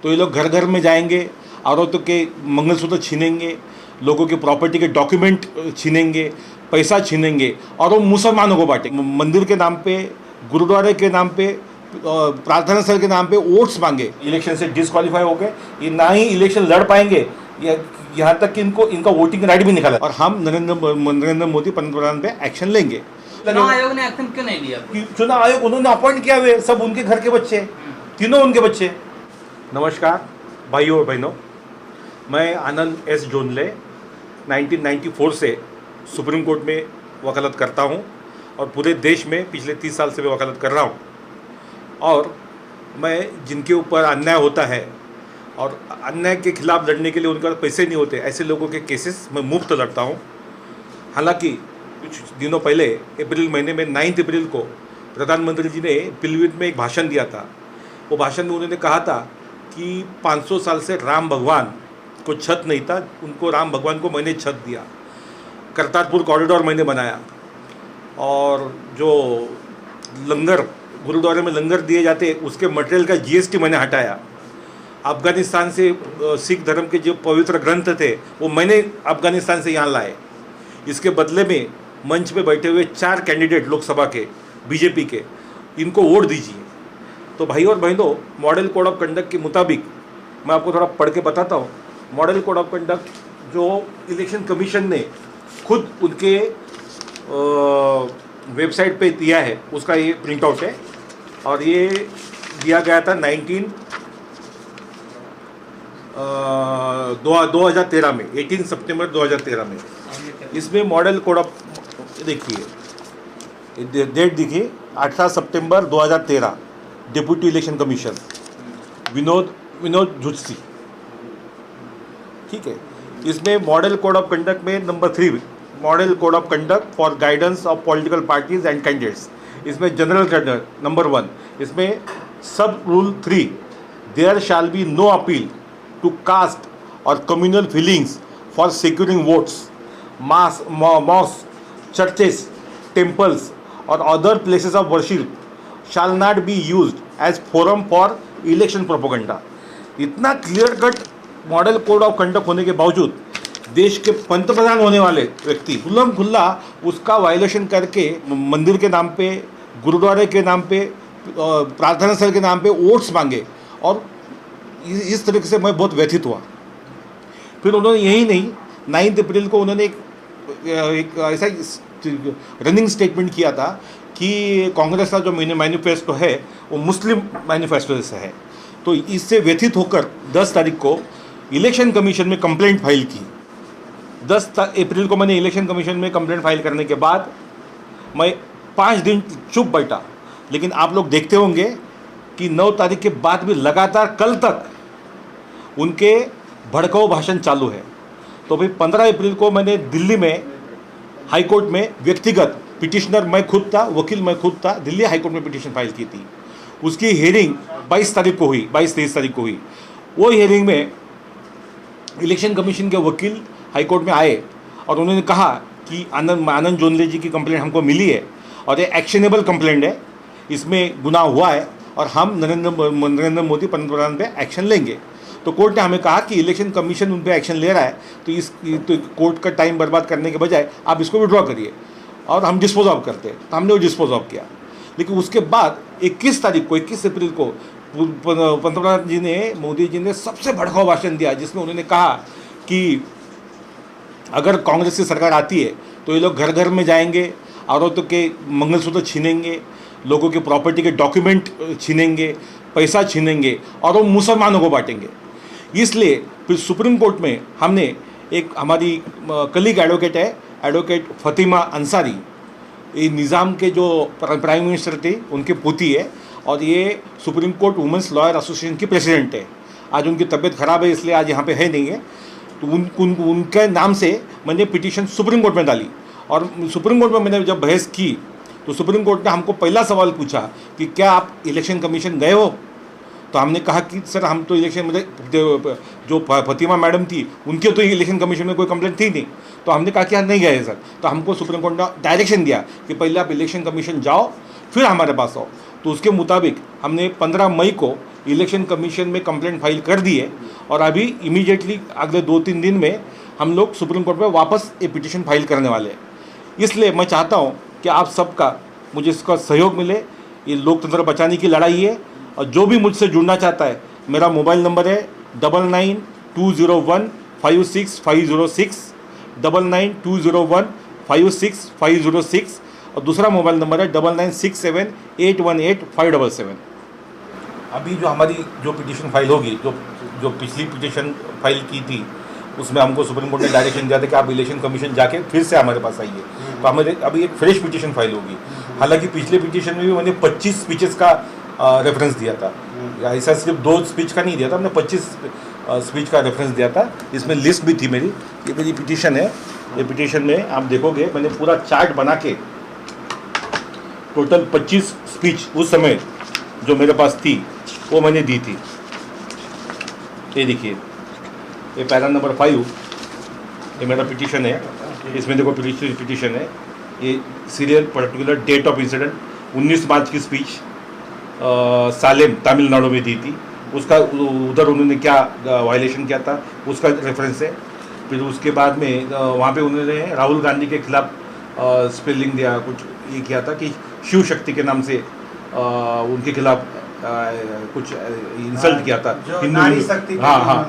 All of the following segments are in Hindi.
तो ये लोग घर घर में जाएंगे, औरतों के मंगलसूत्र छीनेंगे, लोगों के प्रॉपर्टी के डॉक्यूमेंट छीनेंगे, पैसा छीनेंगे और वो मुसलमानों को बांटेंगे। मंदिर के नाम पे, गुरुद्वारे के नाम पे, प्रार्थना स्थल के नाम पे वोट्स मांगे। इलेक्शन से डिस्क्वालीफाई हो गए, ये ना ही इलेक्शन लड़ पाएंगे, यहाँ तक कि इनका वोटिंग राइट भी निकाला। और हम नरेंद्र मोदी पंतप्रधान पे एक्शन लेंगे। चुनाव आयोग ने एक्शन क्यों नहीं लिया? चुनाव आयोग उन्होंने अपॉइंट किया हुए, सब उनके घर के बच्चे, तीनों उनके बच्चे। नमस्कार भाइयों और बहनों, मैं आनंद एस जोंधले 1994 से सुप्रीम कोर्ट में वकालत करता हूं और पूरे देश में पिछले 30 साल से मैं वकालत कर रहा हूं। और मैं जिनके ऊपर अन्याय होता है और अन्याय के खिलाफ लड़ने के लिए उनके पास पैसे नहीं होते, ऐसे लोगों के केसेस मैं मुफ्त लड़ता हूं। हालांकि कुछ दिनों पहले अप्रैल महीने में 9 अप्रैल को प्रधानमंत्री जी ने पिलीभीत में एक भाषण दिया था। वो भाषण में उन्होंने कहा था कि 500 साल से राम भगवान को छत नहीं था, उनको राम भगवान को मैंने छत दिया। करतारपुर कॉरिडोर मैंने बनाया और जो लंगर गुरुद्वारे में लंगर दिए जाते उसके मटेरियल का जीएसटी मैंने हटाया। अफ़गानिस्तान से सिख धर्म के जो पवित्र ग्रंथ थे वो मैंने अफ़गानिस्तान से यहाँ लाए। इसके बदले में मंच पे बैठे हुए 4 कैंडिडेट लोकसभा के बीजेपी के, इनको वोट दीजिए। तो भाई और बहनों, मॉडल कोड ऑफ कंडक्ट के मुताबिक मैं आपको थोड़ा पढ़ के बताता हूँ। मॉडल कोड ऑफ कंडक्ट जो इलेक्शन कमीशन ने खुद उनके वेबसाइट पे दिया है, उसका ये प्रिंट आउट है और ये दिया गया था 2013 में, 18 सितंबर 2013 में। इसमें मॉडल कोड ऑफ, देखिए डेट देखिए, 18 सितंबर 2013, deputy election commission Vinod Jhutsi, ठीक है। इसमें मॉडल कोड ऑफ कंडक्ट में number 3, model code of conduct for guidance of political parties and candidates, इसमें जनरल कंडक्ट नंबर 1, इसमें सब rule 3, there shall be no appeal to caste और communal feelings for securing votes, mosques, churches, temples और other places of worship shall not be used as forum for election propaganda. इतना clear cut model code of conduct होने के बावजूद देश के पंतप्रधान होने वाले व्यक्ति खुल्लम खुल्ला उसका वायलेशन करके मंदिर के नाम पे, गुरुद्वारे के नाम पे, प्रार्थना स्थल के नाम पे वोट्स मांगे। और इस तरीके से मैं बहुत व्यथित हुआ। फिर उन्होंने यही नहीं, 9 अप्रैल को उन्होंने एक ऐसा रनिंग स्टेटमेंट किया था कि कांग्रेस का जो मैनिफेस्टो है वो मुस्लिम मैनिफेस्टो से है। तो इससे व्यथित होकर 10 तारीख को इलेक्शन कमीशन में कंप्लेंट फाइल की। 10 अप्रैल को मैंने इलेक्शन कमीशन में कंप्लेंट फाइल करने के बाद मैं 5 दिन चुप बैठा। लेकिन आप लोग देखते होंगे कि 9 तारीख के बाद भी लगातार कल तक उनके भड़काऊ भाषण चालू है। तो भाई 15 अप्रैल को मैंने दिल्ली में हाई कोर्ट में व्यक्तिगत पिटिशनर मैं खुद था, वकील मैं खुद था, दिल्ली हाई कोर्ट में पिटिशन फाइल की थी। उसकी हियरिंग 22 तारीख को हुई, 22-23 तारीख को हुई। वो हियरिंग में इलेक्शन कमीशन के वकील हाई कोर्ट में आए और उन्होंने कहा कि आनंद जोंधले जी की कंप्लेंट हमको मिली है और ये एक्शनेबल कंप्लेंट है, इसमें गुनाह हुआ है और हम नरेंद्र मोदी पंतप्रधान पे एक्शन लेंगे। तो कोर्ट ने हमें कहा कि इलेक्शन कमीशन उन पर एक्शन ले रहा है, तो कोर्ट का टाइम बर्बाद करने के बजाय आप इसको विड्रॉ करिए और हम डिस्पोज ऑफ करते हैं। तो हमने वो डिस्पोज ऑफ किया। लेकिन उसके बाद 21 तारीख को, 21 अप्रैल को पंतप्रधान जी ने, मोदी जी ने सबसे भड़काऊ भाषण दिया, जिसमें उन्होंने कहा कि अगर कांग्रेस की सरकार आती है तो ये लोग घर घर में जाएंगे, औरतों के मंगलसूत्र छीनेंगे, लोगों के प्रॉपर्टी के डॉक्यूमेंट छीनेंगे, पैसा छीनेंगे और वो मुसलमानों को बांटेंगे। इसलिए फिर सुप्रीम कोर्ट में हमने एक, हमारी कलीग एडवोकेट है, एडवोकेट फतिमा अंसारी, ये निज़ाम के जो प्राइम मिनिस्टर थे उनके पोती है और ये supreme court women's lawyer association की प्रेसिडेंट है। आज उनकी तबीयत ख़राब है इसलिए आज यहाँ पे है नहीं है। तो उनके नाम से मैंने पिटीशन सुप्रीम कोर्ट में डाली और सुप्रीम कोर्ट में मैंने जब बहस की तो सुप्रीम कोर्ट ने हमको पहला सवाल पूछा कि क्या आप इलेक्शन कमीशन गए हो। तो हमने कहा कि सर हम तो इलेक्शन में, जो फतिमा मैडम थी उनके तो इलेक्शन कमीशन में कोई कंप्लेंट थी नहीं। तो हमने कहा कि हाँ नहीं गए सर। तो हमको सुप्रीम कोर्ट ने डायरेक्शन दिया कि पहले आप इलेक्शन कमीशन जाओ फिर हमारे पास आओ। तो उसके मुताबिक हमने 15 मई को इलेक्शन कमीशन में कंप्लेंट फाइल कर दी है और अभी इमीडिएटली अगले 2-3 दिन में हम लोग सुप्रीम कोर्ट में वापस ये पिटीशन फाइल करने वाले हैं। इसलिए मैं चाहता हूँ कि आप सबका मुझे इसका सहयोग मिले। ये लोकतंत्र बचाने की लड़ाई है और जो भी मुझसे जुड़ना चाहता है, मेरा मोबाइल नंबर है 9920156506, 9920156506 और दूसरा मोबाइल नंबर है 9967818577। अभी जो हमारी जो पिटीशन फाइल होगी, जो पिछली पिटीशन फाइल की थी, उसमें हमको सुप्रीम कोर्ट ने डायरेक्शन दिया था कि आप इलेक्शन कमीशन जाके फिर से हमारे पास आइए, तो हमारे अभी एक फ्रेश पिटीशन फाइल होगी। हालांकि पिछले पिटीशन में भी मैंने 25 स्पीचेस का रेफरेंस दिया था, ऐसा सिर्फ 2 स्पीच का नहीं दिया था, हमने 25 स्पीच का रेफरेंस दिया था। इसमें लिस्ट भी थी मेरी, ये मेरी पिटीशन है। ये पिटीशन में आप देखोगे मैंने पूरा चार्ट बना के टोटल 25 स्पीच उस समय जो मेरे पास थी वो मैंने दी थी। ये देखिए, ये पैरा नंबर 5, ये मेरा पिटीशन है। इसमें देखो पिटीशन है, ये serial particular date of incident 19 March की स्पीच सालेम तमिलनाडु में दी थी, उसका उधर उन्होंने क्या वायलेशन किया था उसका रेफरेंस है। फिर उसके बाद में वहाँ पे उन्होंने राहुल गांधी के खिलाफ स्पेलिंग दिया, कुछ ये किया था कि शिव शक्ति के नाम से उनके खिलाफ कुछ इंसल्ट किया था,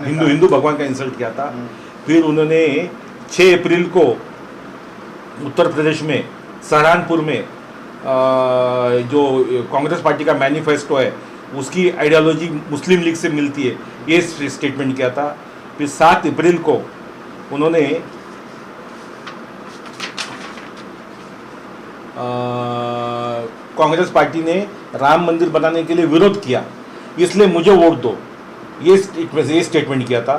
हिंदू भगवान का इंसल्ट किया था। फिर उन्होंने 6 अप्रैल को उत्तर प्रदेश में सहारनपुर में जो कांग्रेस पार्टी का मैनिफेस्टो है उसकी आइडियोलॉजी मुस्लिम लीग से मिलती है, ये स्टेटमेंट किया था। फिर 7 अप्रैल को उन्होंने कांग्रेस पार्टी ने राम मंदिर बनाने के लिए विरोध किया, इसलिए मुझे वोट दो, ये स्टेटमेंट किया था।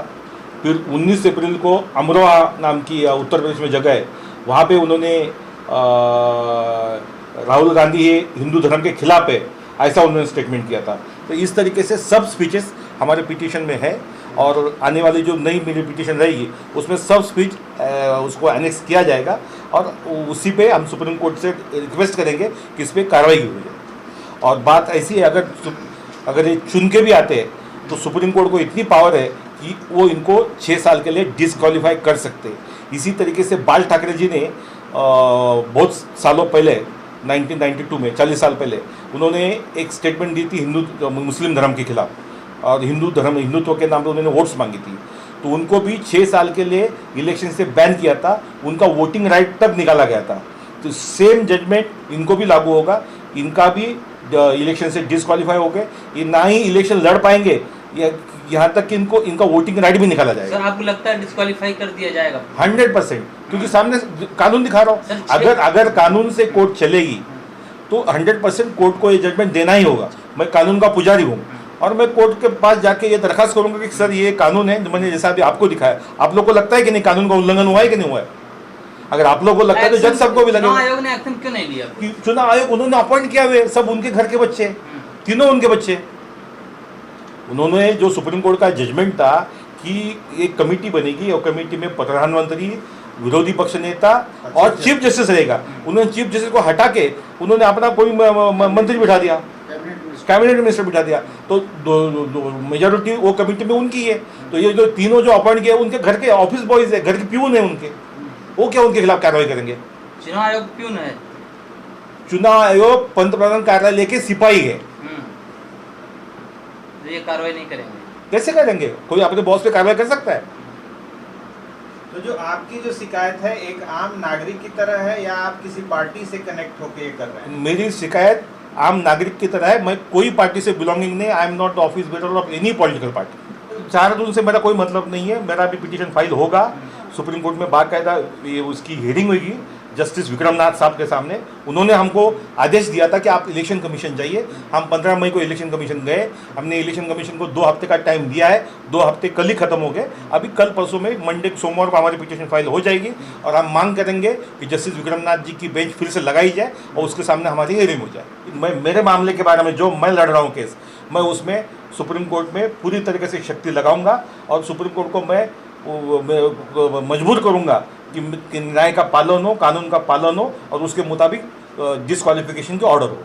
फिर 19 अप्रैल को अमरोहा नाम की उत्तर प्रदेश में जगह है, वहाँ पे उन्होंने राहुल गांधी ये हिंदू धर्म के खिलाफ है, ऐसा उन्होंने स्टेटमेंट किया था। तो इस तरीके से सब स्पीचेस हमारे पिटीशन में है और आने वाली जो नई मेरी पिटीशन रहेगी उसमें सब स्पीच उसको एनेक्स किया जाएगा और उसी पे हम सुप्रीम कोर्ट से रिक्वेस्ट करेंगे कि इस पर कार्रवाई की जाए। और बात ऐसी है, अगर ये चुन के भी आते हैं तो सुप्रीम कोर्ट को इतनी पावर है कि वो इनको 6 साल के लिए डिसक्वालीफाई कर सकते हैं। इसी तरीके से बाल ठाकरे जी ने बहुत सालों पहले 1992 में 40 साल पहले उन्होंने एक स्टेटमेंट दी थी मुस्लिम धर्म के खिलाफ और हिंदुत्व के नाम पर उन्होंने वोट्स मांगी थी, तो उनको भी 6 साल के लिए इलेक्शन से बैन किया था, उनका वोटिंग राइट तक निकाला गया था। तो सेम जजमेंट इनको भी लागू होगा, इनका भी इलेक्शन से डिसक्वालीफाई हो गए, ये ना ही इलेक्शन लड़ पाएंगे, यहाँ तक कि इनका वोटिंग राइट भी निकाला जाएगा। सर आपको लगता है डिस्क्वालीफाई कर दिया जाएगा? 100%, क्योंकि सामने कानून दिखा रहा हूँ। अगर कानून से कोर्ट चलेगी तो 100% कोर्ट को ये जजमेंट देना ही होगा। मैं कानून का पुजारी हूँ और मैं कोर्ट के पास जाके ये दरखास्त करूंगा कि सर ये कानून है, मैंने जैसा अभी आपको दिखाया, आप लोग को लगता है कि नहीं कानून का उल्लंघन हुआ है कि नहीं हुआ है? अगर आप लोगों को लगता है तो जज सबको भी लगेगा। चुनाव आयोग ने एक्शन क्यों नहीं लिया? चुनाव आयोग उन्होंने अपॉइंट किया हुए, सब उनके घर के बच्चे, तीनों उनके बच्चे। उन्होंने जो सुप्रीम कोर्ट का जजमेंट था कि एक कमेटी बनेगी और कमेटी में प्रधानमंत्री, विरोधी पक्ष नेता और चीफ जस्टिस रहेगा, उन्होंने चीफ जस्टिस को हटा के उन्होंने अपना कोई मंत्री बिठा दिया, कैबिनेट मिनिस्टर बिठा दिया, तो मेजोरिटी वो कमेटी में उनकी है। तो ये जो तीनों जो अपॉइंट किए उनके घर के ऑफिस बॉयज है, घर के प्यून है उनके, वो क्या उनके खिलाफ कार्रवाई करेंगे? चुनाव आयोग प्यून है? चुनाव आयोग पंतप्रधान कार्यालय के सिपाही है, तो ये कार्रवाई नहीं करेंगे? कैसे करेंगे? कोई अपने बॉस पे कार्रवाई कर सकता है? तो जो आपकी जो शिकायत है एक आम नागरिक की तरह है या आप किसी पार्टी से कनेक्ट होकर ये कर रहे हैं? मेरी शिकायत आम नागरिक की तरह है, मैं कोई पार्टी से बिलोंगिंग नहीं, I am not office bearer of any political party. चार से मेरा कोई मतलब नहीं है, मेरा भी पिटीशन फाइल होगा सुप्रीम कोर्ट में, बाकायदा ये उसकी हियरिंग होगी जस्टिस विक्रमनाथ साहब के सामने। उन्होंने हमको आदेश दिया था कि आप इलेक्शन कमीशन जाइए। हम 15 मई को इलेक्शन कमीशन गए, हमने इलेक्शन कमीशन को 2 हफ्ते का टाइम दिया है, 2 हफ्ते कल ही खत्म हो गए। अभी कल परसों में मंडे सोमवार को हमारी पिटीशन फाइल हो जाएगी और हम मांग करेंगे कि जस्टिस विक्रमनाथ जी की बेंच फिर से लगाई जाए और उसके सामने हमारी हियरिंग हो जाए। मेरे मामले के बारे में जो मैं लड़ रहा हूँ केस, मैं उसमें सुप्रीम कोर्ट में पूरी तरीके से शक्ति लगाऊंगा और सुप्रीम कोर्ट को मैं मजबूर करूंगा कि न्याय का पालन हो, कानून का पालन हो और उसके मुताबिक डिस्क्वालिफिकेशन के ऑर्डर हो।